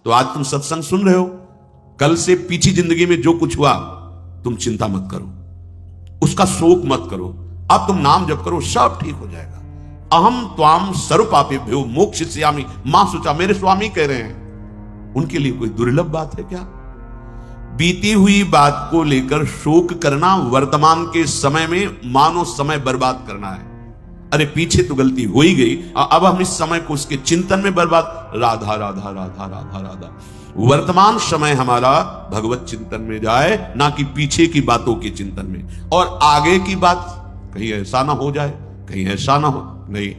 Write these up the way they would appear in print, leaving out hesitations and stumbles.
तो आज तुम सत्संग सुन रहे हो, कल से पीछे जिंदगी में जो कुछ हुआ तुम चिंता मत करो, उसका शोक मत करो। अब तुम नाम जप करो, सब ठीक हो जाएगा। अहम त्वाम सर्व पापेभ्यो मोक्षयिष्यामि मां शुचा, मेरे स्वामी कह रहे हैं। उनके लिए कोई दुर्लभ बात है क्या? बीती हुई बात को लेकर शोक करना वर्तमान के समय में मानो समय बर्बाद करना है। अरे पीछे तो गलती हो ही गई, अब हम इस समय को उसके चिंतन में बर्बाद। राधा राधा राधा राधा राधा। वर्तमान समय हमारा भगवत चिंतन में जाए, ना कि पीछे की बातों के चिंतन में। और आगे की बात कहीं ऐसा ना हो जाए, कहीं ऐसा ना हो, नहीं,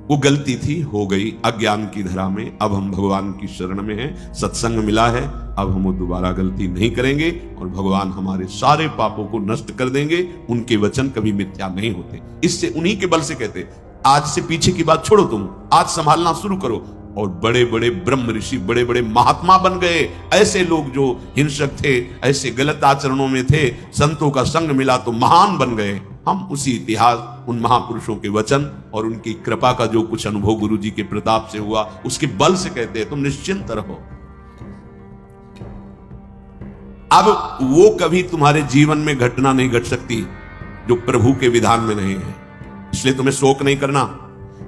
वो गलती थी, हो गई अज्ञान की धरा में। अब हम भगवान की शरण में हैं, सत्संग मिला है, अब हम वो दोबारा गलती नहीं करेंगे और भगवान हमारे सारे पापों को नष्ट कर देंगे। उनके वचन कभी मिथ्या नहीं होते। इससे उन्हीं के बल से कहते, आज से पीछे की बात छोड़ो, तुम आज संभालना शुरू करो। और बड़े बड़े ब्रह्म ऋषि, बड़े बड़े महात्मा बन गए। ऐसे लोग जो हिंसक थे, ऐसे गलत आचरणों में थे, संतों का संग मिला तो महान बन गए। हम उसी इतिहास, उन महापुरुषों के वचन और उनकी कृपा का जो कुछ अनुभव गुरु जी के प्रताप से हुआ, उसके बल से कहते हैं तुम निश्चिंत रहो। अब वो कभी तुम्हारे जीवन में घटना नहीं घट सकती जो प्रभु के विधान में नहीं है, इसलिए तुम्हें शोक नहीं करना।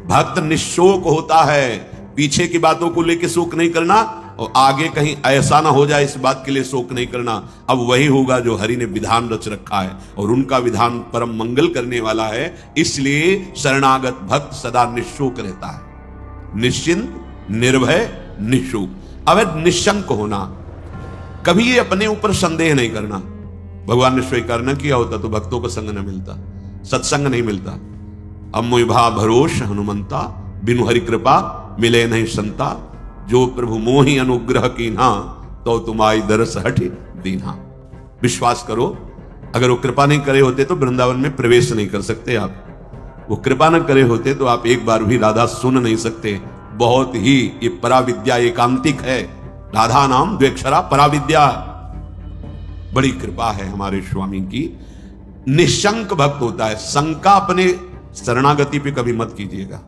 भक्त निशोक होता है, पीछे की बातों को लेकर शोक नहीं करना, और आगे कहीं ऐसा ना हो जाए इस बात के लिए शोक नहीं करना। अब वही होगा जो हरि ने विधान रच रखा है, और उनका विधान परम मंगल करने वाला है। इसलिए शरणागत भक्त सदा निशोक रहता है, निश्चिंत, निर्भय, निशोक। अब निशंक होना, कभी ये अपने ऊपर संदेह नहीं करना। भगवान ने स्वीकार न किया होता तो भक्तों का संग न मिलता, सत्संग नहीं मिलता। अम्मोभा भरोस हनुमंता, बिनु हरि कृपा मिले नहीं संता। जो प्रभु मोहि अनुग्रह कीन्हा, तो तुम्हारी दरस हट दीन्हा। विश्वास करो, अगर वो कृपा नहीं करे होते तो वृंदावन में प्रवेश नहीं कर सकते आप। वो कृपा न करे होते तो आप एक बार भी राधा सुन नहीं सकते। बहुत ही ये पराविद्या एकांतिक है। राधा नाम द्वेक्षरा पराविद्या। बड़ी कृपा है हमारे स्वामी की। निशंक भक्त होता है। शंका अपने शरणागति पे कभी मत कीजिएगा।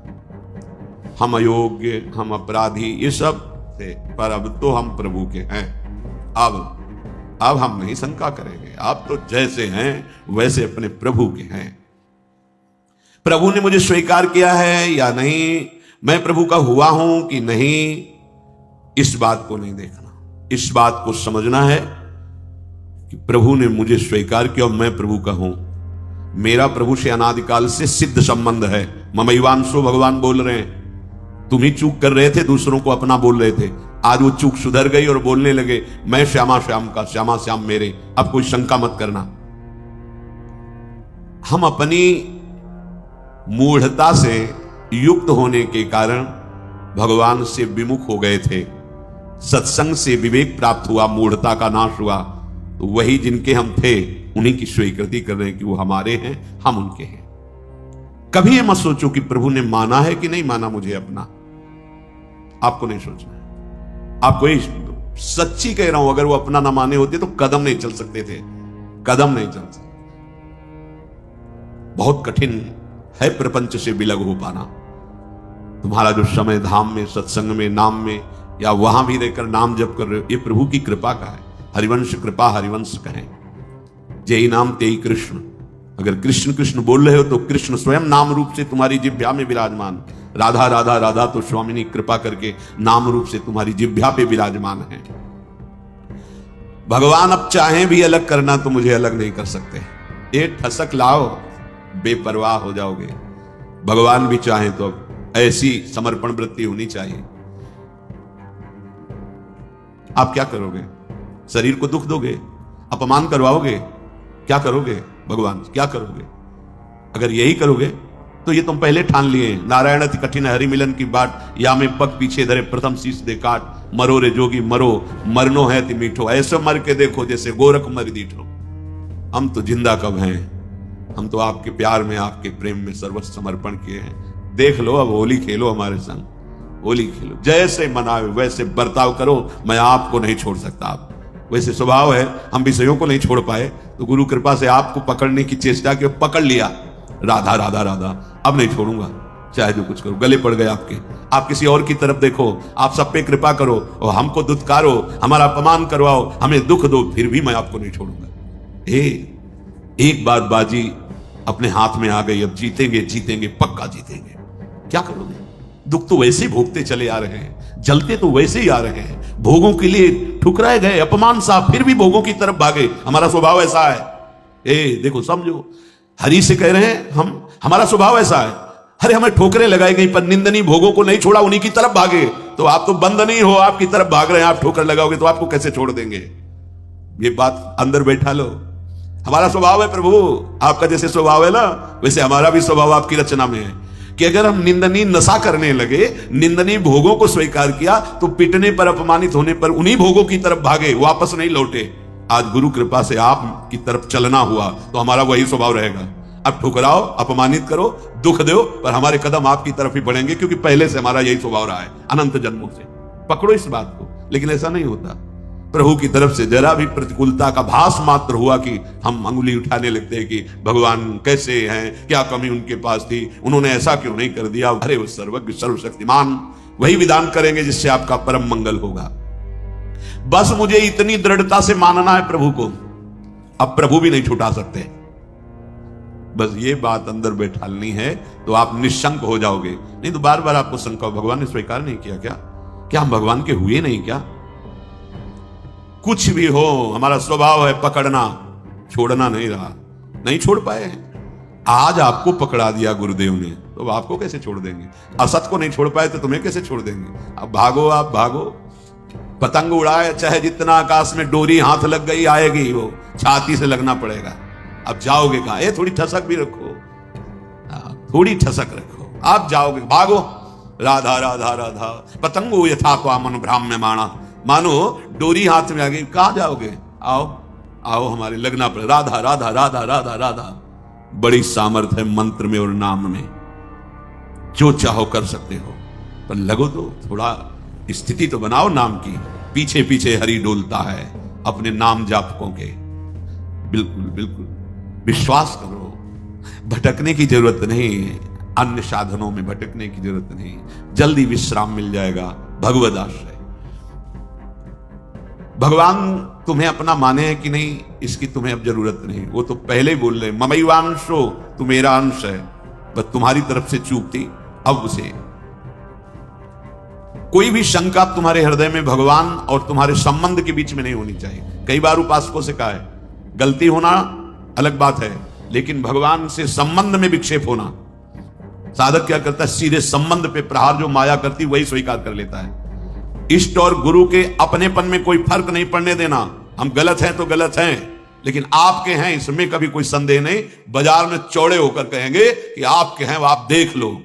हम अयोग्य, हम अपराधी, ये सब थे, पर अब तो हम प्रभु के हैं। अब हम नहीं शंका करेंगे। आप तो जैसे हैं वैसे अपने प्रभु के हैं। प्रभु ने मुझे स्वीकार किया है या नहीं, मैं प्रभु का हुआ हूं कि नहीं, इस बात को नहीं देखना। इस बात को समझना है कि प्रभु ने मुझे स्वीकार किया और मैं प्रभु का हूं। मेरा प्रभु से अनादिकाल से सिद्ध संबंध है। ममैवांशो भगवान बोल रहे हैं। तुम ही चूक कर रहे थे, दूसरों को अपना बोल रहे थे। आज वो चूक सुधर गई और बोलने लगे मैं श्यामा श्याम का, श्यामा श्याम मेरे। अब कोई शंका मत करना। हम अपनी मूढ़ता से युक्त होने के कारण भगवान से विमुख हो गए थे। सत्संग से विवेक प्राप्त हुआ, मूढ़ता का नाश हुआ। तो वही जिनके हम थे उन्हीं की स्वीकृति कर रहे हैं कि वो हमारे हैं, हम उनके हैं। कभी ये मत सोचो कि प्रभु ने माना है कि नहीं माना मुझे अपना। आपको नहीं सोचना है। आपको ये सच्ची कह रहा हूं, अगर वो अपना ना माने होते तो कदम नहीं चल सकते थे, कदम नहीं चल सकते। बहुत कठिन है प्रपंच से विलग हो पाना। तुम्हारा जो समय धाम में, सत्संग में, नाम में, या वहां भी रहकर नाम जप कर रहे हो, ये प्रभु की कृपा का है। हरिवंश कृपा हरिवंश कहें। जय नाम तेई कृष्ण। अगर कृष्ण कृष्ण बोल रहे हो तो कृष्ण स्वयं नाम रूप से तुम्हारी जिह्वा में विराजमान। राधा राधा राधा तो स्वामिनी कृपा करके नाम रूप से तुम्हारी जिह्वा पे विराजमान है। भगवान अब चाहें भी अलग करना तो मुझे अलग नहीं कर सकते। एक ठसक लाओ, बेपरवाह हो जाओगे। भगवान भी चाहें तो अब ऐसी समर्पण वृत्ति होनी चाहिए। आप क्या करोगे? शरीर को दुख दोगे, अपमान करवाओगे, क्या करोगे? भगवान क्या करोगे? अगर यही करोगे तो ये तुम पहले ठान लिए, नारायण अति कठिन हरि मिलन की बाट, या में पग पीछे धरे प्रथम शीश दे काट, मरो रे जोगी मरो, मरनो है ति मीठो, ऐसे मर के देखो जैसे गोरख मर दीठो। हम तो जिंदा कब हैं? हम तो आपके प्यार में, आपके प्रेम में सर्वस्व समर्पण किए हैं। देख लो, अब होली खेलो हमारे संग, होली खेलो। जैसे मनावे वैसे बर्ताव करो, मैं आपको नहीं छोड़ सकता। आप वैसे स्वभाव है, हम विषयों को नहीं छोड़ पाए तो गुरु कृपा से आपको पकड़ने की चेष्टा की, पकड़ लिया। राधा राधा राधा, अब नहीं छोड़ूंगा। चाहे जो कुछ करो, गले पड़ गए आपके, आप किसी और की तरफ देखो, आप सब पे कृपा करो और हमको दुत्कारो, हमारा अपमान करवाओ, हमें दुख दो, फिर भी मैं आपको नहीं छोड़ूंगा। एक बात बाजी अपने हाथ में आ गई, अब जीतेंगे जीतेंगे, पक्का जीतेंगे। क्या करोगे? दुख तो वैसे ही भोगते चले आ रहे हैं, जलते तो वैसे ही आ रहे हैं, भोगों के लिए ठुकराए गए, अपमान सा, फिर भी भोगों की तरफ भागे। हमारा स्वभाव ऐसा है। देखो समझो, हरि से कह रहे हैं हमारा स्वभाव ऐसा है। अरे हमें ठोकरें लगाई गई पर निंदनीय भोगों को नहीं छोड़ा, उन्हीं की तरफ भागे। तो आप तो बंद नहीं हो, आपकी तरफ भाग रहे हैं, आप ठोकर लगाओगे तो आपको कैसे छोड़ देंगे? ये बात अंदर बैठा लो। हमारा स्वभाव है प्रभु, आपका जैसे स्वभाव है ना, वैसे हमारा भी स्वभाव आपकी रचना में है कि अगर हम निंदनीय नशा करने लगे, निंदनीय भोगों को स्वीकार किया, तो पिटने पर, अपमानित होने पर उन्हीं भोगों की तरफ भागे, वापस नहीं लौटे। आज गुरु कृपा से आप की तरफ चलना हुआ तो हमारा वही स्वभाव रहेगा। अब ठुकराओ, अपमानित करो, दुख दो, पर हमारे कदम आपकी तरफ ही बढ़ेंगे, क्योंकि पहले से हमारा यही स्वभाव रहा है अनंत जन्मों से। पकड़ो इस बात को। लेकिन ऐसा नहीं होता। प्रभु की तरफ से जरा भी प्रतिकूलता का भास मात्र हुआ कि हम अंगुली उठाने लगते हैं कि भगवान कैसे हैं, क्या कमी उनके पास थी, उन्होंने ऐसा क्यों नहीं कर दिया। अरे वो सर्वज्ञ सर्वशक्तिमान वही विधान करेंगे जिससे आपका परम मंगल होगा। बस मुझे इतनी दृढ़ता से मानना है प्रभु को, अब प्रभु भी नहीं छुटा सकते। बस ये बात अंदर बैठालनी है तो आप निशंक हो जाओगे। नहीं तो बार बार आपको शंका, भगवान ने स्वीकार नहीं किया क्या हम भगवान के हुए नहीं क्या? कुछ भी हो, हमारा स्वभाव है पकड़ना, छोड़ना नहीं रहा, नहीं छोड़ पाए। आज आपको पकड़ा दिया गुरुदेव ने, तो आपको कैसे छोड़ देंगे? असत को नहीं छोड़ पाए तो तुम्हें कैसे छोड़ देंगे? अब भागो, आप भागो। पतंग उड़ाए चाहे जितना आकाश में, डोरी हाथ लग गई आएगी, वो छाती से लगना पड़ेगा। अब जाओगे कहां? ये थोड़ी ठसक भी रखो, थोड़ी ठसक रखो, आप जाओगे, भागो। राधा राधा राधा पतंगो यथा क्वा मनु भ्राम्य माणा, मानो डोरी हाथ में आ गई, कहां जाओगे? आओ आओ, हमारे लगना पड़े। राधा राधा राधा राधा राधा। बड़ी सामर्थ्य है मंत्र में और नाम में, जो चाहो कर सकते हो, पर लगो तो थोड़ा स्थिति तो बनाओ नाम की। पीछे पीछे हरि डोलता है अपने नाम जापकों के। बिल्कुल बिल्कुल विश्वास करो, भटकने की जरूरत नहीं, अन्य साधनों में भटकने की जरूरत नहीं, जल्दी विश्राम मिल जाएगा। भगवद आश्रय, भगवान तुम्हें अपना माने है कि नहीं, इसकी तुम्हें अब जरूरत नहीं। वो तो पहले ही बोल रहे, ममैवांशो, तू मेरा अंश है, बस तुम्हारी तरफ से चूक थी, अब उसे कोई भी शंका तुम्हारे हृदय में भगवान और तुम्हारे संबंध के बीच में नहीं होनी चाहिए। कई बार उपासकों से कहा है, गलती होना अलग बात है, लेकिन भगवान से संबंध में विक्षेप होना, साधक क्या करता है, सीधे संबंध पे प्रहार जो माया करती वही स्वीकार कर लेता है। इष्ट और गुरु के अपनेपन में कोई फर्क नहीं पड़ने देना। हम गलत हैं तो गलत हैं, लेकिन आपके हैं इसमें कभी कोई संदेह नहीं। बाजार में चौड़े होकर कहेंगे कि आपके हैं, वो आप देख लो।